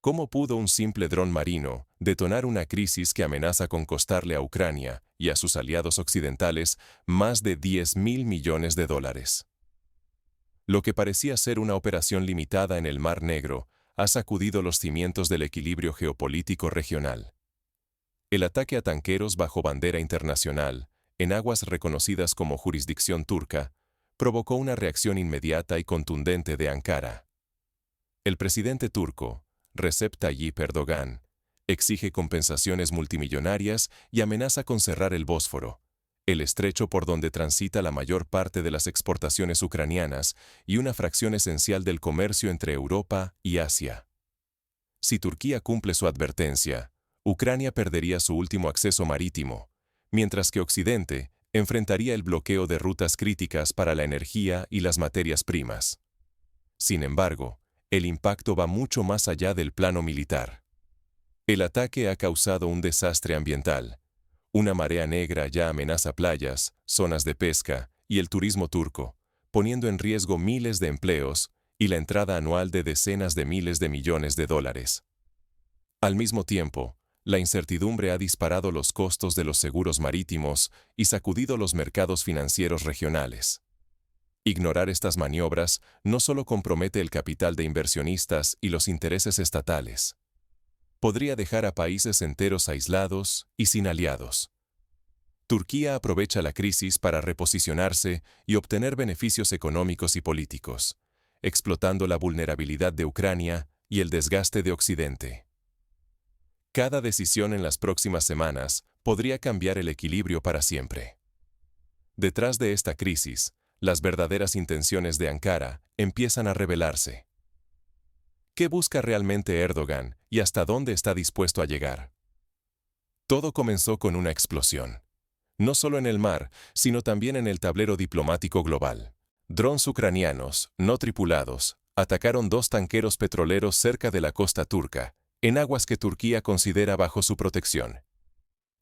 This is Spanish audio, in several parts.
¿Cómo pudo un simple dron marino detonar una crisis que amenaza con costarle a Ucrania y a sus aliados occidentales más de 10.000 millones de dólares? Lo que parecía ser una operación limitada en el Mar Negro ha sacudido los cimientos del equilibrio geopolítico regional. El ataque a tanqueros bajo bandera internacional, en aguas reconocidas como jurisdicción turca, provocó una reacción inmediata y contundente de Ankara. El presidente turco, Recep Tayyip Erdogan, exige compensaciones multimillonarias y amenaza con cerrar el Bósforo, el estrecho por donde transita la mayor parte de las exportaciones ucranianas y una fracción esencial del comercio entre Europa y Asia. Si Turquía cumple su advertencia, Ucrania perdería su último acceso marítimo, mientras que Occidente enfrentaría el bloqueo de rutas críticas para la energía y las materias primas. Sin embargo, el impacto va mucho más allá del plano militar. El ataque ha causado un desastre ambiental. Una marea negra ya amenaza playas, zonas de pesca y el turismo turco, poniendo en riesgo miles de empleos y la entrada anual de decenas de miles de millones de dólares. Al mismo tiempo, la incertidumbre ha disparado los costos de los seguros marítimos y sacudido los mercados financieros regionales. Ignorar estas maniobras no solo compromete el capital de inversionistas y los intereses estatales. Podría dejar a países enteros aislados y sin aliados. Turquía aprovecha la crisis para reposicionarse y obtener beneficios económicos y políticos, explotando la vulnerabilidad de Ucrania y el desgaste de Occidente. Cada decisión en las próximas semanas podría cambiar el equilibrio para siempre. Detrás de esta crisis, las verdaderas intenciones de Ankara empiezan a revelarse. ¿Qué busca realmente Erdogan y hasta dónde está dispuesto a llegar? Todo comenzó con una explosión. No solo en el mar, sino también en el tablero diplomático global. Drones ucranianos, no tripulados, atacaron 2 tanqueros petroleros cerca de la costa turca, en aguas que Turquía considera bajo su protección.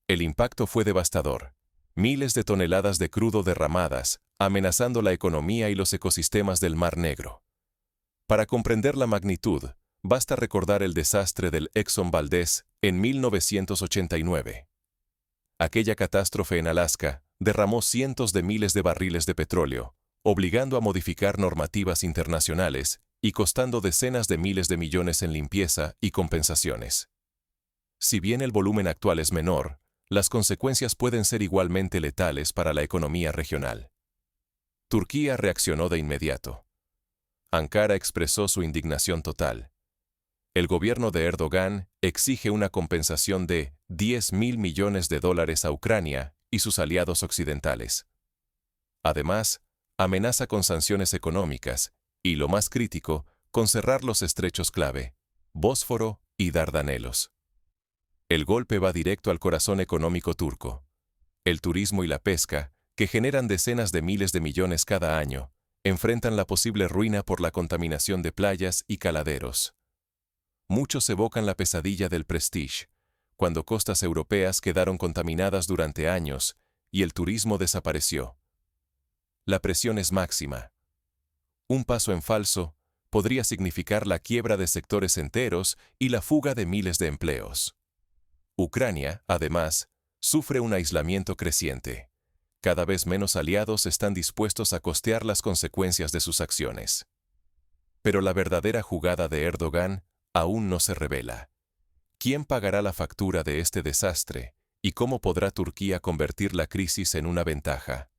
El impacto fue devastador. Miles de toneladas de crudo derramadas, amenazando la economía y los ecosistemas del Mar Negro. Para comprender la magnitud, basta recordar el desastre del Exxon Valdez en 1989. Aquella catástrofe en Alaska derramó cientos de miles de barriles de petróleo, obligando a modificar normativas internacionales y costando decenas de miles de millones en limpieza y compensaciones. Si bien el volumen actual es menor, las consecuencias pueden ser igualmente letales para la economía regional. Turquía reaccionó de inmediato. Ankara expresó su indignación total. El gobierno de Erdogan exige una compensación de 10.000 millones de dólares a Ucrania y sus aliados occidentales. Además, amenaza con sanciones económicas y, lo más crítico, con cerrar los estrechos clave, Bósforo y Dardanelos. El golpe va directo al corazón económico turco. El turismo y la pesca, que generan decenas de miles de millones cada año, enfrentan la posible ruina por la contaminación de playas y caladeros. Muchos evocan la pesadilla del Prestige, cuando costas europeas quedaron contaminadas durante años y el turismo desapareció. La presión es máxima. Un paso en falso podría significar la quiebra de sectores enteros y la fuga de miles de empleos. Ucrania, además, sufre un aislamiento creciente. Cada vez menos aliados están dispuestos a costear las consecuencias de sus acciones. Pero la verdadera jugada de Erdogan aún no se revela. ¿Quién pagará la factura de este desastre y cómo podrá Turquía convertir la crisis en una ventaja?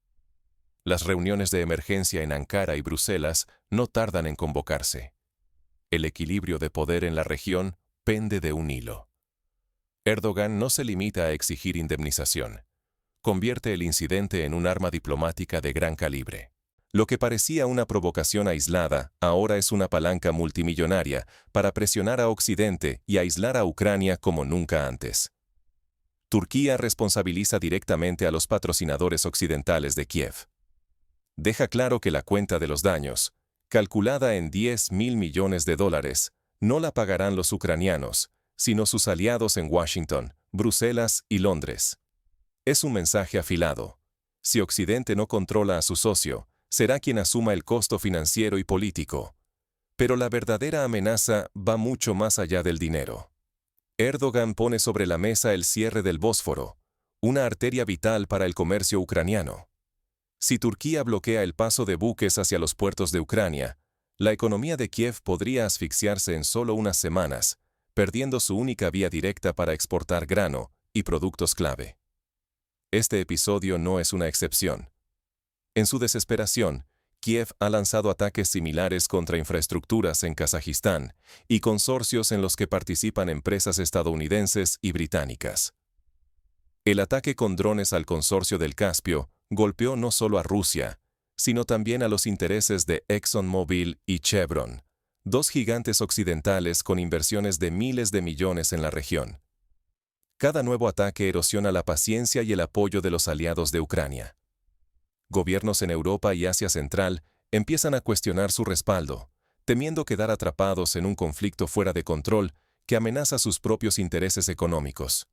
Las reuniones de emergencia en Ankara y Bruselas no tardan en convocarse. El equilibrio de poder en la región pende de un hilo. Erdogan no se limita a exigir indemnización. Convierte el incidente en un arma diplomática de gran calibre. Lo que parecía una provocación aislada, ahora es una palanca multimillonaria para presionar a Occidente y aislar a Ucrania como nunca antes. Turquía responsabiliza directamente a los patrocinadores occidentales de Kiev. Deja claro que la cuenta de los daños, calculada en 10.000 millones de dólares, no la pagarán los ucranianos, sino sus aliados en Washington, Bruselas y Londres. Es un mensaje afilado. Si Occidente no controla a su socio, será quien asuma el costo financiero y político. Pero la verdadera amenaza va mucho más allá del dinero. Erdogan pone sobre la mesa el cierre del Bósforo, una arteria vital para el comercio ucraniano. Si Turquía bloquea el paso de buques hacia los puertos de Ucrania, la economía de Kiev podría asfixiarse en solo unas semanas, perdiendo su única vía directa para exportar grano y productos clave. Este episodio no es una excepción. En su desesperación, Kiev ha lanzado ataques similares contra infraestructuras en Kazajistán y consorcios en los que participan empresas estadounidenses y británicas. El ataque con drones al consorcio del Caspio golpeó no solo a Rusia, sino también a los intereses de ExxonMobil y Chevron, dos gigantes occidentales con inversiones de miles de millones en la región. Cada nuevo ataque erosiona la paciencia y el apoyo de los aliados de Ucrania. Gobiernos en Europa y Asia Central empiezan a cuestionar su respaldo, temiendo quedar atrapados en un conflicto fuera de control que amenaza sus propios intereses económicos.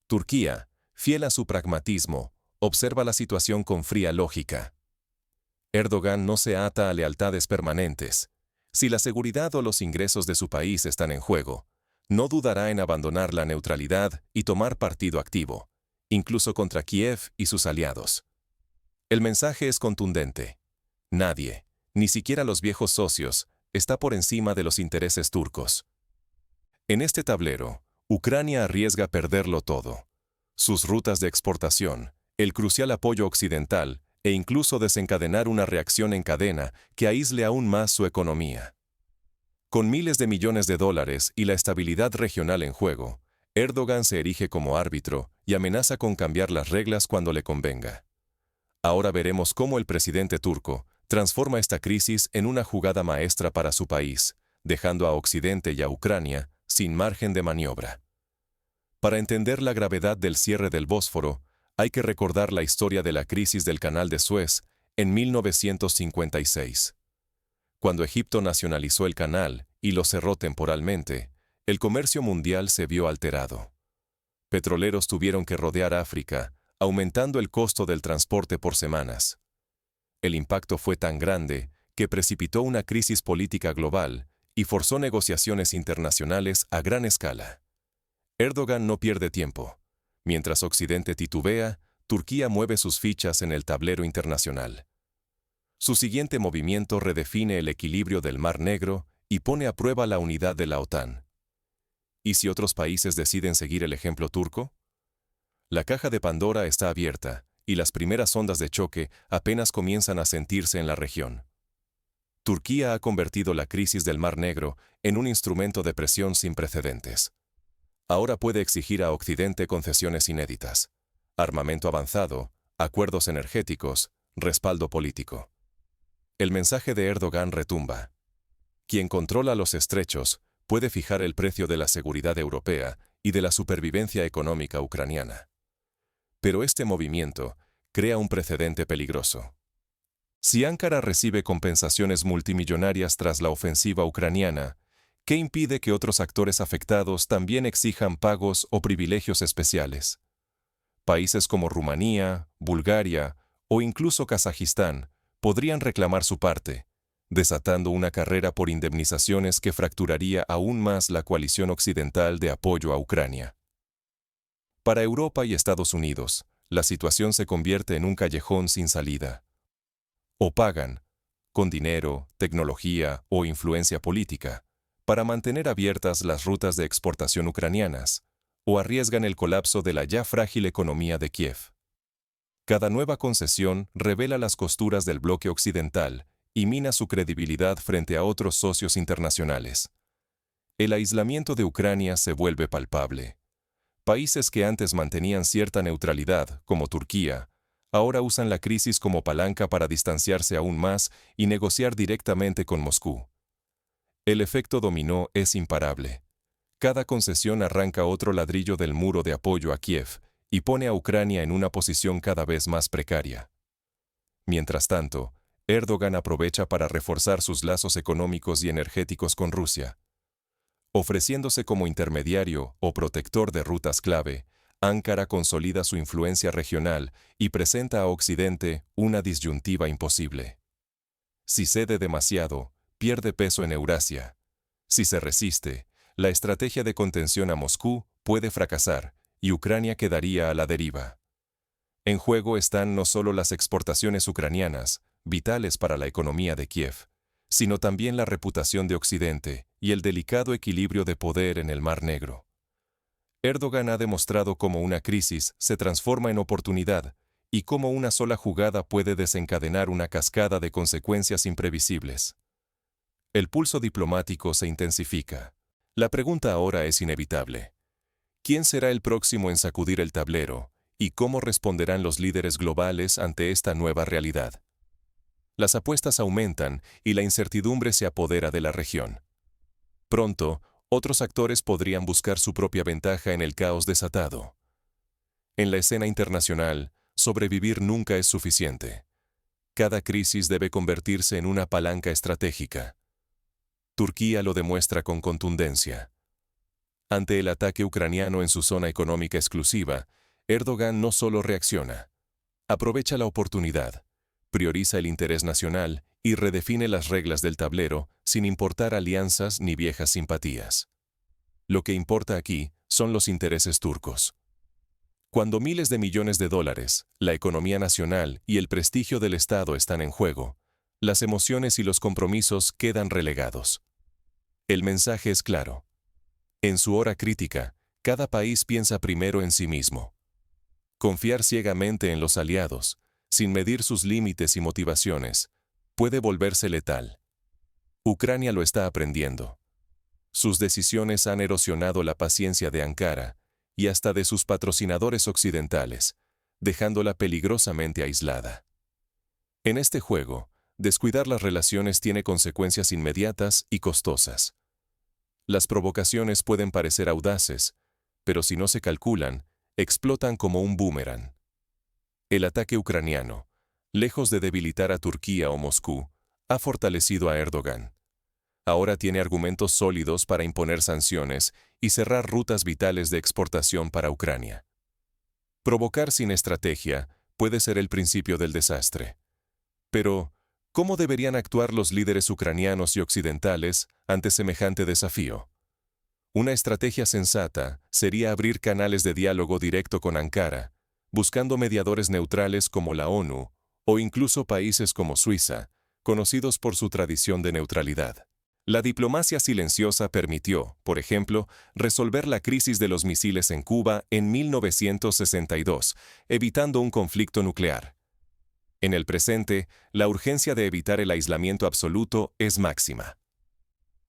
Turquía, fiel a su pragmatismo, observa la situación con fría lógica. Erdogan no se ata a lealtades permanentes. Si la seguridad o los ingresos de su país están en juego, no dudará en abandonar la neutralidad y tomar partido activo, incluso contra Kiev y sus aliados. El mensaje es contundente. Nadie, ni siquiera los viejos socios, está por encima de los intereses turcos. En este tablero, Ucrania arriesga perderlo todo. Sus rutas de exportación, el crucial apoyo occidental e incluso desencadenar una reacción en cadena que aísle aún más su economía. Con miles de millones de dólares y la estabilidad regional en juego, Erdogan se erige como árbitro y amenaza con cambiar las reglas cuando le convenga. Ahora veremos cómo el presidente turco transforma esta crisis en una jugada maestra para su país, dejando a Occidente y a Ucrania sin margen de maniobra. Para entender la gravedad del cierre del Bósforo, hay que recordar la historia de la crisis del Canal de Suez en 1956. Cuando Egipto nacionalizó el canal y lo cerró temporalmente, el comercio mundial se vio alterado. Petroleros tuvieron que rodear África, aumentando el costo del transporte por semanas. El impacto fue tan grande que precipitó una crisis política global y forzó negociaciones internacionales a gran escala. Erdogan no pierde tiempo. Mientras Occidente titubea, Turquía mueve sus fichas en el tablero internacional. Su siguiente movimiento redefine el equilibrio del Mar Negro y pone a prueba la unidad de la OTAN. ¿Y si otros países deciden seguir el ejemplo turco? La caja de Pandora está abierta, y las primeras ondas de choque apenas comienzan a sentirse en la región. Turquía ha convertido la crisis del Mar Negro en un instrumento de presión sin precedentes. Ahora puede exigir a Occidente concesiones inéditas: armamento avanzado, acuerdos energéticos, respaldo político. El mensaje de Erdogan retumba. Quien controla los estrechos puede fijar el precio de la seguridad europea y de la supervivencia económica ucraniana. Pero este movimiento crea un precedente peligroso. Si Ankara recibe compensaciones multimillonarias tras la ofensiva ucraniana, ¿qué impide que otros actores afectados también exijan pagos o privilegios especiales? Países como Rumanía, Bulgaria o incluso Kazajistán podrían reclamar su parte, desatando una carrera por indemnizaciones que fracturaría aún más la coalición occidental de apoyo a Ucrania. Para Europa y Estados Unidos, la situación se convierte en un callejón sin salida. O pagan, con dinero, tecnología o influencia política, para mantener abiertas las rutas de exportación ucranianas, o arriesgan el colapso de la ya frágil economía de Kiev. Cada nueva concesión revela las costuras del bloque occidental y mina su credibilidad frente a otros socios internacionales. El aislamiento de Ucrania se vuelve palpable. Países que antes mantenían cierta neutralidad, como Turquía, ahora usan la crisis como palanca para distanciarse aún más y negociar directamente con Moscú. El efecto dominó es imparable. Cada concesión arranca otro ladrillo del muro de apoyo a Kiev y pone a Ucrania en una posición cada vez más precaria. Mientras tanto, Erdogan aprovecha para reforzar sus lazos económicos y energéticos con Rusia. Ofreciéndose como intermediario o protector de rutas clave, Ankara consolida su influencia regional y presenta a Occidente una disyuntiva imposible. Si cede demasiado, pierde peso en Eurasia. Si se resiste, la estrategia de contención a Moscú puede fracasar y Ucrania quedaría a la deriva. En juego están no solo las exportaciones ucranianas, vitales para la economía de Kiev, sino también la reputación de Occidente y el delicado equilibrio de poder en el Mar Negro. Erdogan ha demostrado cómo una crisis se transforma en oportunidad y cómo una sola jugada puede desencadenar una cascada de consecuencias imprevisibles. El pulso diplomático se intensifica. La pregunta ahora es inevitable. ¿Quién será el próximo en sacudir el tablero y cómo responderán los líderes globales ante esta nueva realidad? Las apuestas aumentan y la incertidumbre se apodera de la región. Pronto, otros actores podrían buscar su propia ventaja en el caos desatado. En la escena internacional, sobrevivir nunca es suficiente. Cada crisis debe convertirse en una palanca estratégica. Turquía lo demuestra con contundencia. Ante el ataque ucraniano en su zona económica exclusiva, Erdogan no solo reacciona, aprovecha la oportunidad, prioriza el interés nacional y redefine las reglas del tablero sin importar alianzas ni viejas simpatías. Lo que importa aquí son los intereses turcos. Cuando miles de millones de dólares, la economía nacional y el prestigio del Estado están en juego, las emociones y los compromisos quedan relegados. El mensaje es claro. En su hora crítica, cada país piensa primero en sí mismo. Confiar ciegamente en los aliados, sin medir sus límites y motivaciones, puede volverse letal. Ucrania lo está aprendiendo. Sus decisiones han erosionado la paciencia de Ankara y hasta de sus patrocinadores occidentales, dejándola peligrosamente aislada. En este juego, descuidar las relaciones tiene consecuencias inmediatas y costosas. Las provocaciones pueden parecer audaces, pero si no se calculan, explotan como un boomerang. El ataque ucraniano, lejos de debilitar a Turquía o Moscú, ha fortalecido a Erdogan. Ahora tiene argumentos sólidos para imponer sanciones y cerrar rutas vitales de exportación para Ucrania. Provocar sin estrategia puede ser el principio del desastre. Pero, ¿cómo deberían actuar los líderes ucranianos y occidentales ante semejante desafío? Una estrategia sensata sería abrir canales de diálogo directo con Ankara, buscando mediadores neutrales como la ONU o incluso países como Suiza, conocidos por su tradición de neutralidad. La diplomacia silenciosa permitió, por ejemplo, resolver la crisis de los misiles en Cuba en 1962, evitando un conflicto nuclear. En el presente, la urgencia de evitar el aislamiento absoluto es máxima.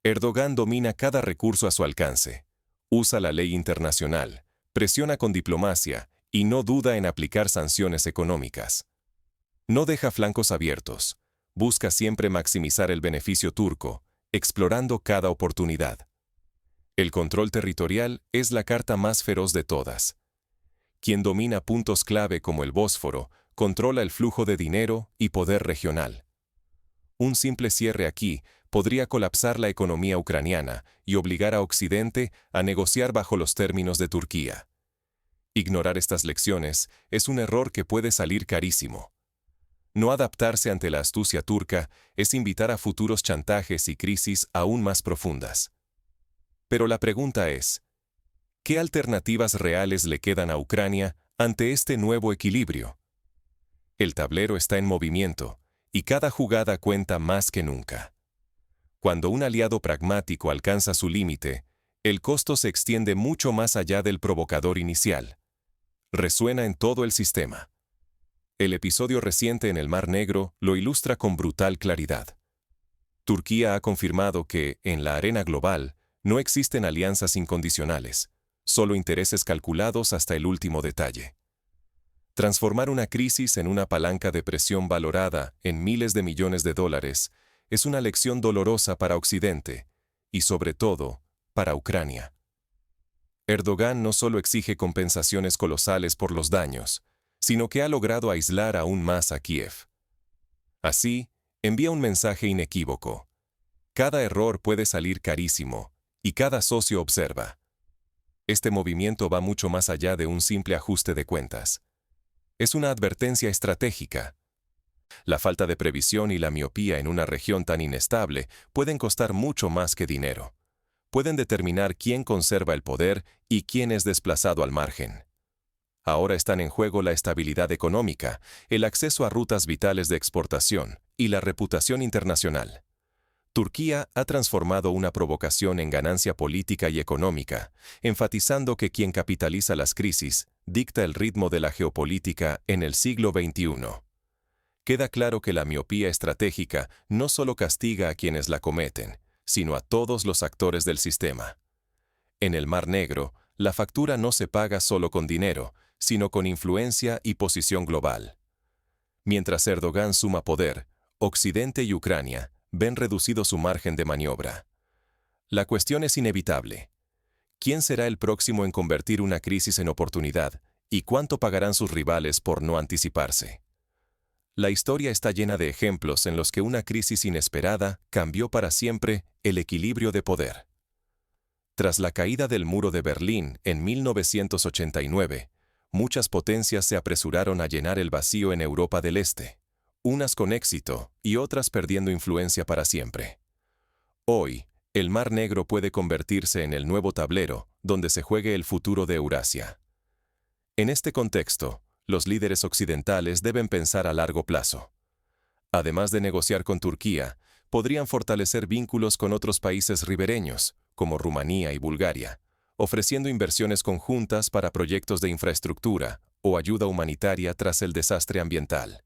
Erdogan domina cada recurso a su alcance, usa la ley internacional, presiona con diplomacia y no duda en aplicar sanciones económicas. No deja flancos abiertos, busca siempre maximizar el beneficio turco, explorando cada oportunidad. El control territorial es la carta más feroz de todas. Quien domina puntos clave como el Bósforo, controla el flujo de dinero y poder regional. Un simple cierre aquí podría colapsar la economía ucraniana y obligar a Occidente a negociar bajo los términos de Turquía. Ignorar estas lecciones es un error que puede salir carísimo. No adaptarse ante la astucia turca es invitar a futuros chantajes y crisis aún más profundas. Pero la pregunta es, ¿qué alternativas reales le quedan a Ucrania ante este nuevo equilibrio? El tablero está en movimiento, y cada jugada cuenta más que nunca. Cuando un aliado pragmático alcanza su límite, el costo se extiende mucho más allá del provocador inicial. Resuena en todo el sistema. El episodio reciente en el Mar Negro lo ilustra con brutal claridad. Turquía ha confirmado que, en la arena global, no existen alianzas incondicionales, solo intereses calculados hasta el último detalle. Transformar una crisis en una palanca de presión valorada en miles de millones de dólares es una lección dolorosa para Occidente y, sobre todo, para Ucrania. Erdogan no solo exige compensaciones colosales por los daños, sino que ha logrado aislar aún más a Kiev. Así, envía un mensaje inequívoco. Cada error puede salir carísimo, y cada socio observa. Este movimiento va mucho más allá de un simple ajuste de cuentas. Es una advertencia estratégica. La falta de previsión y la miopía en una región tan inestable pueden costar mucho más que dinero. Pueden determinar quién conserva el poder y quién es desplazado al margen. Ahora están en juego la estabilidad económica, el acceso a rutas vitales de exportación y la reputación internacional. Turquía ha transformado una provocación en ganancia política y económica, enfatizando que quien capitaliza las crisis dicta el ritmo de la geopolítica en el siglo XXI. Queda claro que la miopía estratégica no solo castiga a quienes la cometen, sino a todos los actores del sistema. En el Mar Negro, la factura no se paga solo con dinero, sino con influencia y posición global. Mientras Erdogan suma poder, Occidente y Ucrania ven reducido su margen de maniobra. La cuestión es inevitable. ¿Quién será el próximo en convertir una crisis en oportunidad y cuánto pagarán sus rivales por no anticiparse? La historia está llena de ejemplos en los que una crisis inesperada cambió para siempre el equilibrio de poder. Tras la caída del muro de Berlín en 1989, muchas potencias se apresuraron a llenar el vacío en Europa del Este, unas con éxito y otras perdiendo influencia para siempre. Hoy, el Mar Negro puede convertirse en el nuevo tablero donde se juegue el futuro de Eurasia. En este contexto, los líderes occidentales deben pensar a largo plazo. Además de negociar con Turquía, podrían fortalecer vínculos con otros países ribereños, como Rumanía y Bulgaria, ofreciendo inversiones conjuntas para proyectos de infraestructura o ayuda humanitaria tras el desastre ambiental.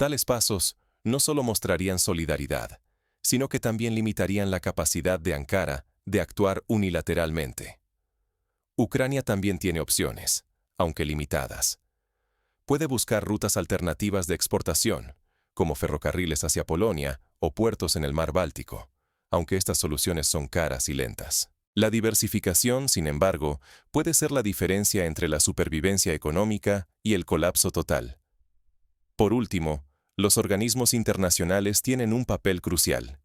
Tales pasos no solo mostrarían solidaridad, sino que también limitarían la capacidad de Ankara de actuar unilateralmente. Ucrania también tiene opciones, aunque limitadas. Puede buscar rutas alternativas de exportación, como ferrocarriles hacia Polonia o puertos en el mar Báltico, aunque estas soluciones son caras y lentas. La diversificación, sin embargo, puede ser la diferencia entre la supervivencia económica y el colapso total. Por último, los organismos internacionales tienen un papel crucial.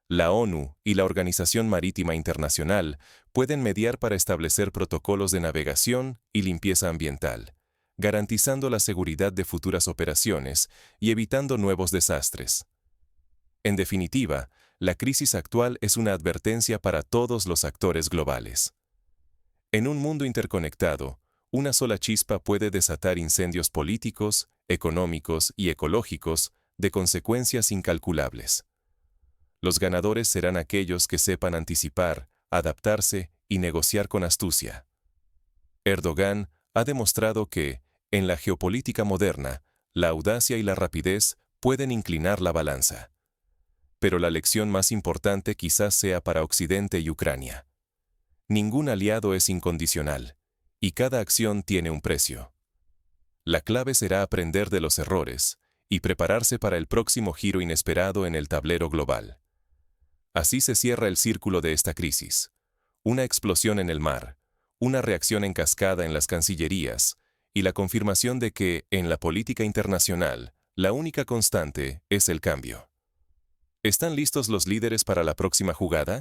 La ONU y la Organización Marítima Internacional pueden mediar para establecer protocolos de navegación y limpieza ambiental, garantizando la seguridad de futuras operaciones y evitando nuevos desastres. En definitiva, la crisis actual es una advertencia para todos los actores globales. En un mundo interconectado, una sola chispa puede desatar incendios políticos, económicos y ecológicos de consecuencias incalculables. Los ganadores serán aquellos que sepan anticipar, adaptarse y negociar con astucia. Erdogan ha demostrado que, en la geopolítica moderna, la audacia y la rapidez pueden inclinar la balanza. Pero la lección más importante quizás sea para Occidente y Ucrania. Ningún aliado es incondicional, y cada acción tiene un precio. La clave será aprender de los errores y prepararse para el próximo giro inesperado en el tablero global. Así se cierra el círculo de esta crisis. Una explosión en el mar, una reacción en cascada en las cancillerías y la confirmación de que, en la política internacional, la única constante es el cambio. ¿Están listos los líderes para la próxima jugada?